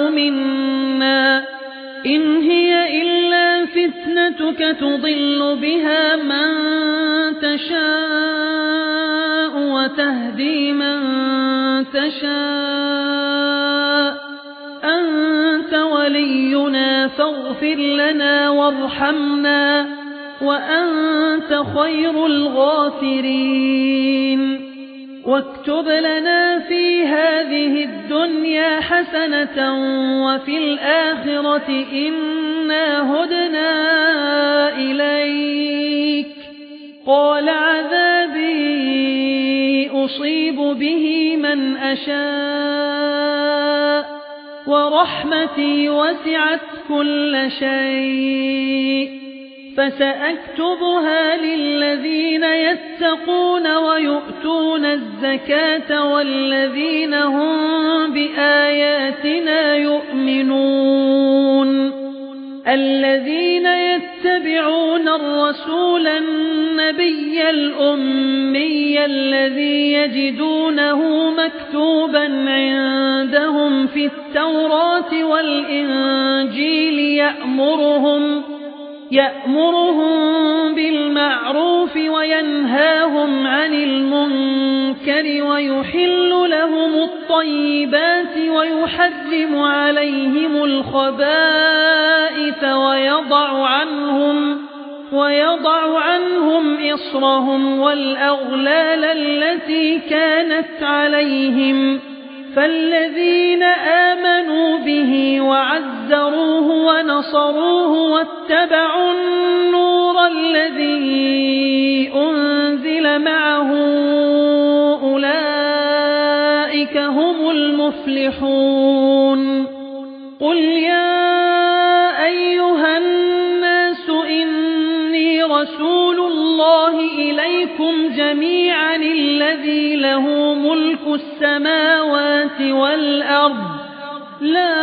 منا إن هي إلا فتنتك تضل بها من تشاء وتهدي من تشاء أنت ولينا فاغفر لنا وارحمنا وأنت خير الغافرين واكتب لنا في هذه الدنيا حسنة وفي الآخرة إنا هدنا إليك قال عذابي أصيب به من أشاء ورحمتي وسعت كل شيء فسأكتبها للذين يتقون ويؤتون الزكاة والذين هم بآياتنا يؤمنون الذين يتبعون الرسول النبي الأمي الذي يجدونه مكتوبا عندهم في التوراة والإنجيل يأمرهم بالمعروف وينهاهم عن المنكر ويحل لهم الطيبات ويحرم عليهم الخبائث ويضع عنهم إصرهم والأغلال التي كانت عليهم فالذين آمنوا به وعزروه ونصروه واتبعوا النور الذي أنزل معه أولئك هم المفلحون قل يا أيها الناس إني رسول الله إليكم جميعا الذي له ملك السماوات والأرض لا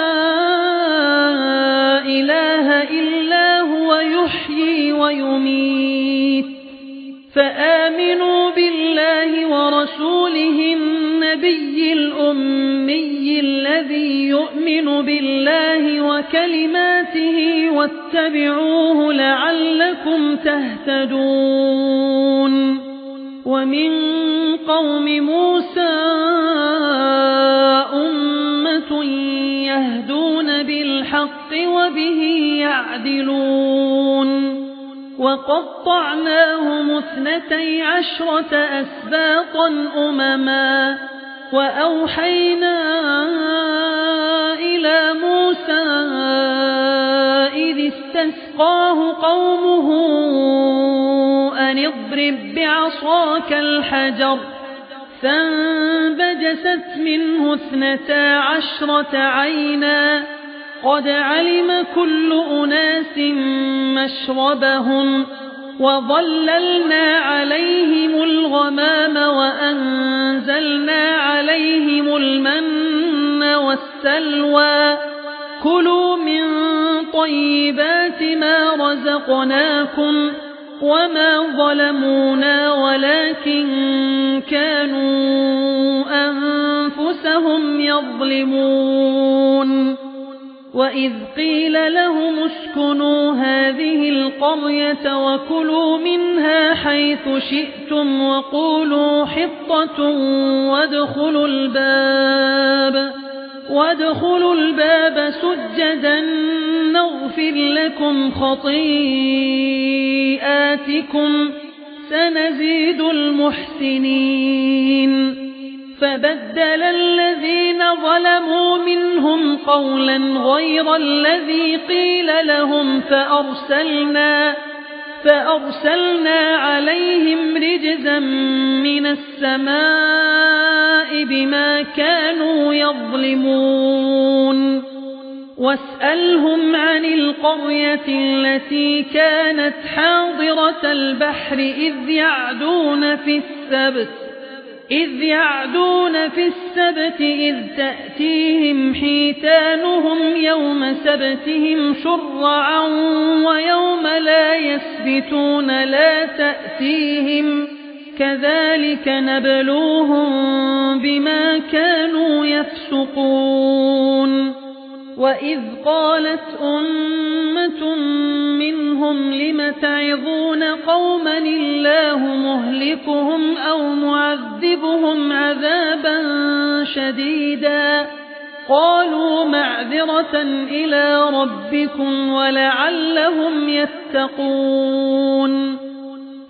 إله إلا هو يحيي ويميت فآمنوا بالله ورسوله النبي الأمي الذي يؤمن بالله وكلماته واتبعوه لعلكم تهتدون ومن قوم موسى أمة يهدون بالحق وبه يعدلون وقطعناهم 12 أسباطا أمما وأوحينا إلى موسى إذ استسقاه قومه أن اضرب بعصاك الحجر فانبجست منه 12 عينا قد علم كل أناس مشربهم وظللنا عليهم الغمام وأنزلنا عليهم المن والسلوى كلوا من طيبات ما رزقناكم وما ظلمونا ولكن كانوا أنفسهم يظلمون وإذ قيل لهم اسكنوا هذه القرية وكلوا منها حيث شئتم وقولوا حطة وادخلوا الباب سجدا نغفر لكم خطيئاتكم سنزيد المحسنين فبدل الذين ظلموا منهم قولا غير الذي قيل لهم فأرسلنا عليهم رجزا من السماء بما كانوا يظلمون واسألهم عن القرية التي كانت حاضرة البحر إذ يعدون في السبت إذ تأتيهم حيتانهم يوم سبتهم شرعا ويوم لا يسبتون لا تأتيهم كذلك نبلوهم بما كانوا يفسقون وإذ قالت أمة منهم لم تعظون قوما الله مهلكهم أو معذبهم عذابا شديدا قالوا معذرة إلى ربكم ولعلهم يتقون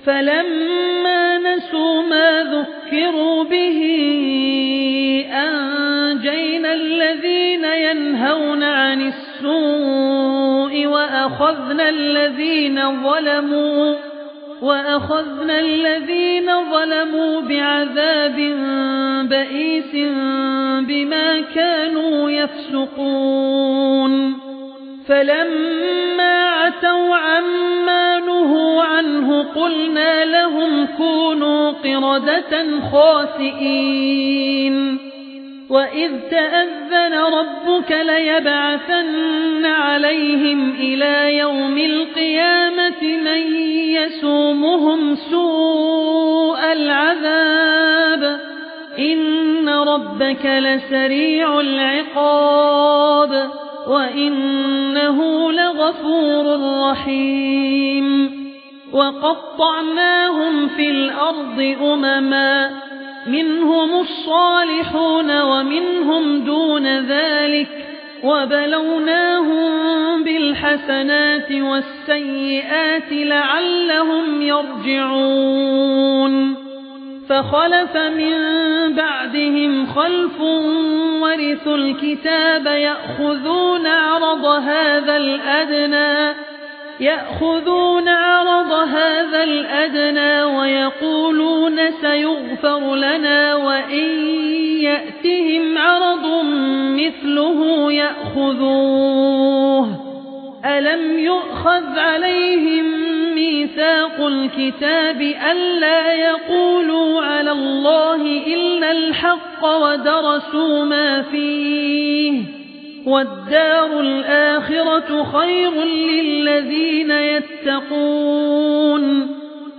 فلما نسوا ما ذكروا به أنجينا الذين ينهون عن السوء وأخذنا الذين ظلموا بعذاب بئيس بما كانوا يفسقون فلما عتوا عما نهوا نهوا عنه قلنا لهم كونوا قردة خاسئين وإذ تأذن ربك ليبعثن عليهم إلى يوم القيامة من يسومهم سوء العذاب إن ربك لسريع العقاب وإنه لغفور رحيم وقطعناهم في الأرض أمما منهم الصالحون ومنهم دون ذلك وبلوناهم بالحسنات والسيئات لعلهم يرجعون فخلف من بعدهم خلف ورثوا الكتاب يأخذون عرض هذا الأدنى ويقولون سيغفر لنا وإن يأتهم عرض مثله يأخذوه ألم يؤخذ عليهم ميثاق الكتاب ألا يقولوا على الله إلا الحق ودرسوا ما فيه والدار الآخرة خير للذين يتقون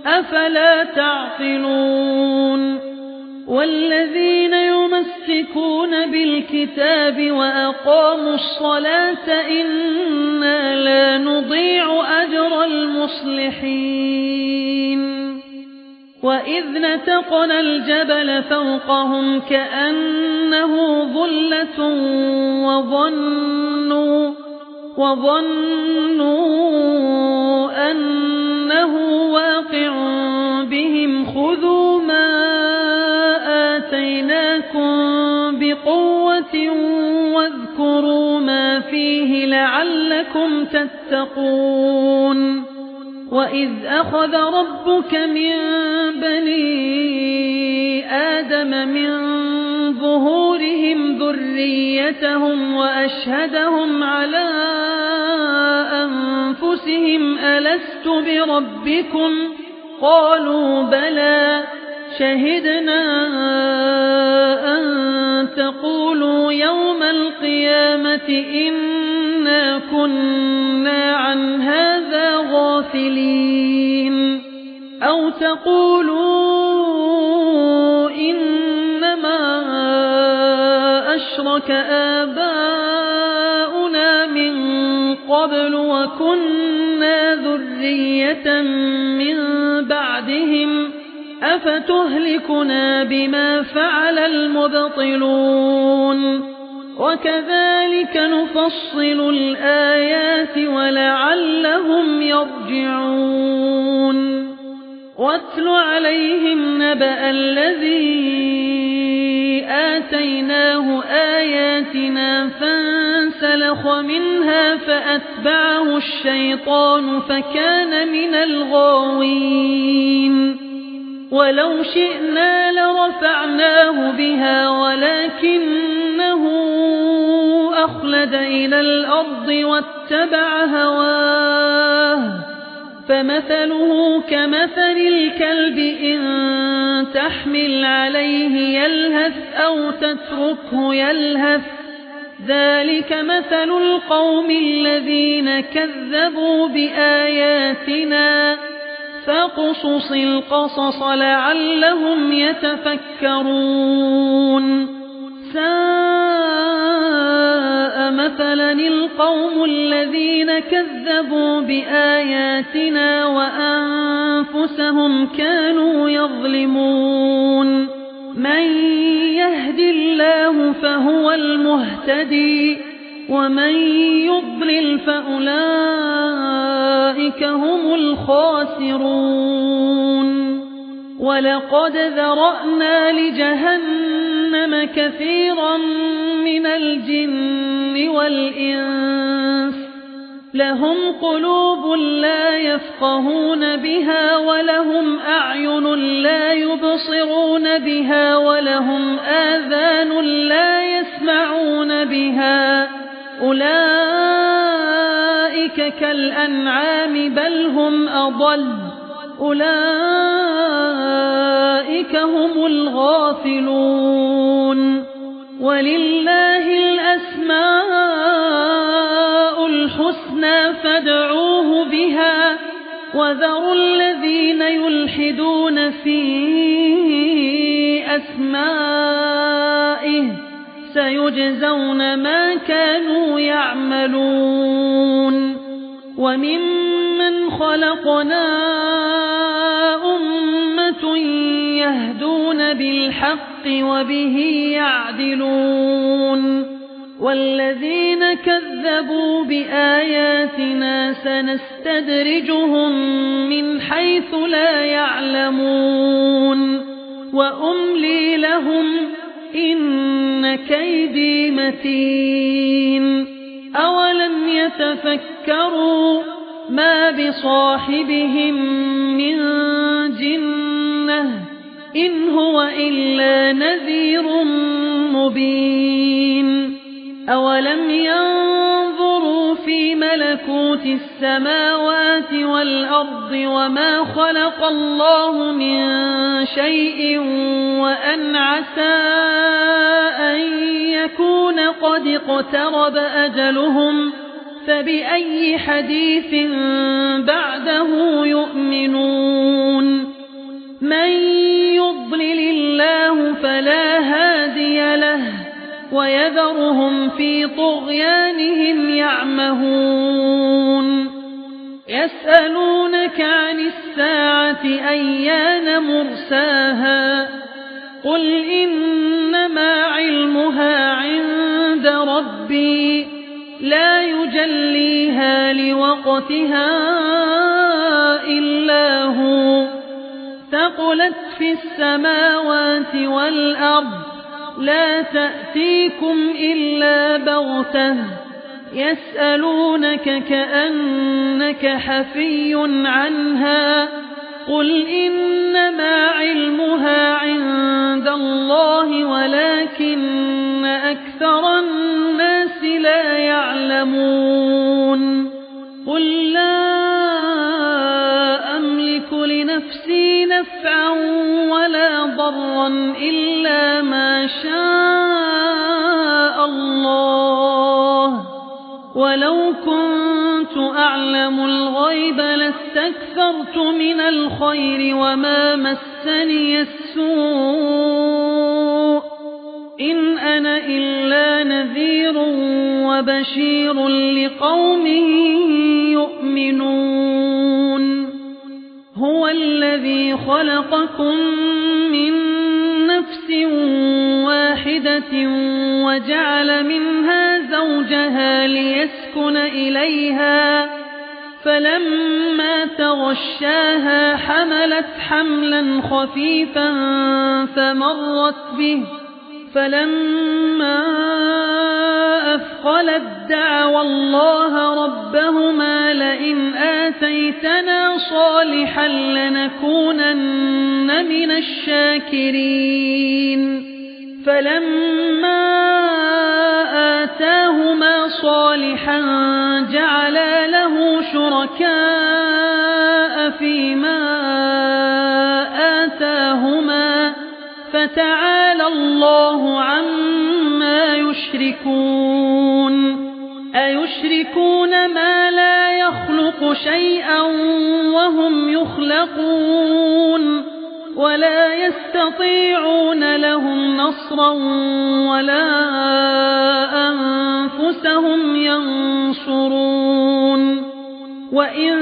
أفلا تعقلون والذين يمسكون بالكتاب وأقاموا الصلاة إنا لا نضيع أجر المصلحين وإذ نتقنا الجبل فوقهم كأنه ظلة وظنوا أنه واقع بهم خذوا ما آتيناكم بقوة واذكروا ما فيه لعلكم تتقون وإذ أخذ ربك من بني آدم من ظهورهم ذريتهم وأشهدهم على أنفسهم ألست بربكم قالوا بلى شهدنا أن تقولوا يوم القيامة إنا كنا عن هذا غافلين أو تقولوا إنما أشرك آباؤنا من قبل وكنا ذرية من بعدهم أفتهلكنا بما فعل المبطلون وكذلك نفصل الآيات ولعلهم يرجعون واتل عليهم نبأ الذي آتيناه آياتنا فانسلخ منها فأتبعه الشيطان فكان من الغاوين ولو شئنا لرفعناه بها ولكنه أخلد إلى الأرض واتبع هواه فمثله كمثل الكلب إن تحمل عليه يلهث أو تتركه يلهث ذلك مثل القوم الذين كذبوا بآياتنا فاقصص القصص لعلهم يتفكرون ساء مثلا القوم الذين كذبوا بآياتنا وأنفسهم كانوا يظلمون من يهد الله فهو المهتدي ومن يضلل فأولئك هم الخاسرون ولقد ذرأنا لجهنم كثيرا من الجن والإنس لهم قلوب لا يفقهون بها ولهم أعين لا يبصرون بها ولهم آذان لا يسمعون بها أولئك أولئك كالأنعام بل هم أضل أولئك هم الغافلون ولله الأسماء الحسنى فادعوه بها وذروا الذين يلحدون في أسمائه سيجزون ما كانوا يعملون وممن خلقنا أمة يهدون بالحق وبه يعدلون والذين كذبوا بآياتنا سنستدرجهم من حيث لا يعلمون وأملي لهم إن كيدي متين أولم يتفكروا ما بصاحبهم من جنة إن هو إلا نذير مبين أولم ينظروا في ملكوت السماوات والأرض وما خلق الله من شيء وأن عسى أن يكون قد اقترب أجلهم فبأي حديث بعده يؤمنون من يضلل الله فلا هادي له ويذرهم في طغيانهم يعمهون يسألونك عن الساعة أيان مرساها قل إنما علمها عند ربي لا يجليها لوقتها إلا هو ثقلت في السماوات والأرض لا تأتيكم إلا بغتة يسألونك كأنك حفي عنها قل إنما علمها عند الله ولكن أكثر الناس لا يعلمون قل لا أملك لنفسي نفعا ولا ضرا إلا ما شاء الله ولو كنت أعلم الغيب لاستكثرت من الخير وما مسني السوء إن أنا إلا نذير وبشير لقوم يؤمنون هو الذي خلقكم من نفس واحدة وجعل منها زوجها ليسكن إليها فلما تغشاها حملت حملا خفيفا فمرت به فلما أثقلت دعوا الله ربهما لئن آتيتنا صالحا لنكونن من الشاكرين فلما آتاهما صالحا جعلا له شركاء فيما آتاهما فتعالى الله عما يشركون أيشركون ما لا يخلق شيئا وهم يخلقون ولا يستطيعون لهم نصرا ولا أنفسهم ينصرون وإن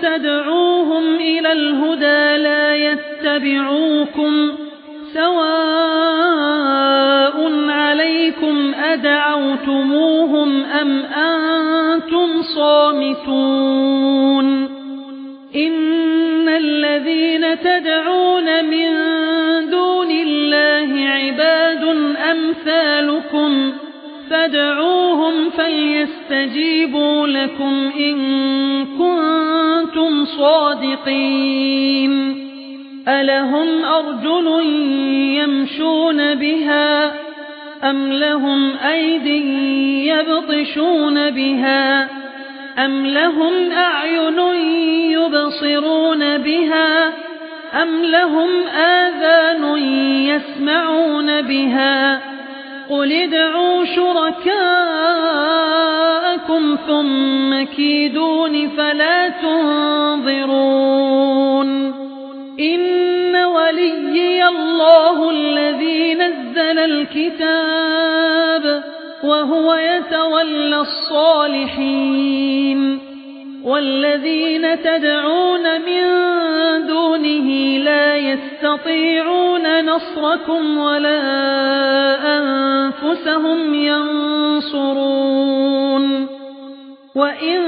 تدعوهم إلى الهدى لا يتبعوكم سواء عليكم أدعوتموهم أم أنتم صامتون إن الذين تدعون من دون الله عباد أمثالكم فادعوهم فليستجيبوا لكم إن كنتم صادقين ألهم أرجل يمشون بها أم لهم أيد يبطشون بها أم لهم أعين يبصرون بها أم لهم آذان يسمعون بها قل ادعوا شركاءكم ثم كيدون فلا تنظرون إن وليي الله الذي نزل الكتاب وهو يتولى الصالحين والذين تدعون من دونه لا يستطيعون نصركم ولا أنفسهم ينصرون وإن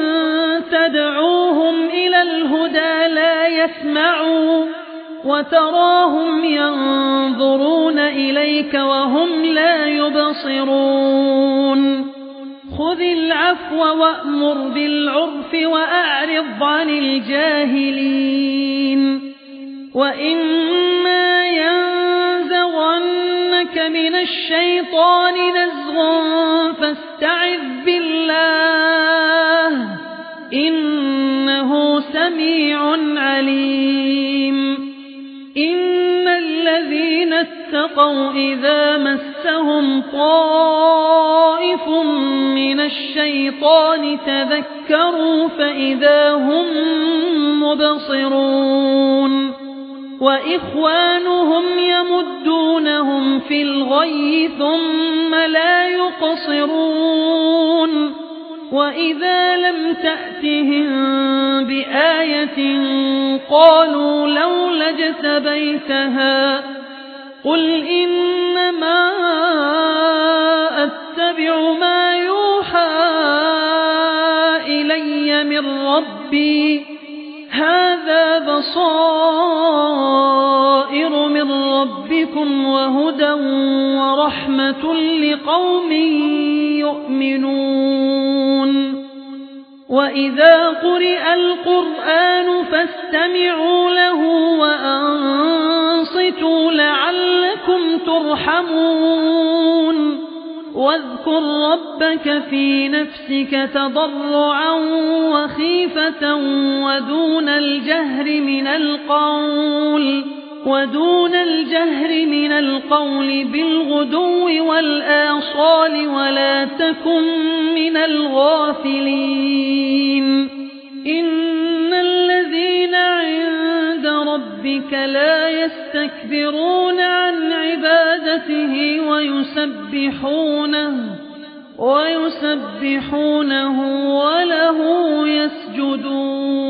تدعوهم إلى الهدى لا يسمعوا وتراهم ينظرون إليك وهم لا يبصرون خذ العفو وأمر بالعرف وأعرض عن الجاهلين وإما ينزغنك من الشيطان نزغ فاستعذ بالله إنه سميع عليم إن الذين اتقوا إذا مسهم طائف من الشيطان تذكروا فإذا هم مبصرون وإخوانهم يمدونهم في الغي ثم لا يقصرون وإذا لم تأتهم بآية قالوا لولا اجتبيتها قل إنما أتبع ما يوحى إلي من ربي هذا بصائر من ربكم وهدى ورحمة لقوم يؤمنون وإذا قرئ القرآن فاستمعوا له وأنصتوا لعلكم ترحمون واذكر ربك في نفسك تضرعا وخيفة ودون الجهر من القول بالغدو والآصال ولا تكن من الغافلين إن الذين عند ربك لا يستكبرون عن عبادته ويسبحونه وله يسجدون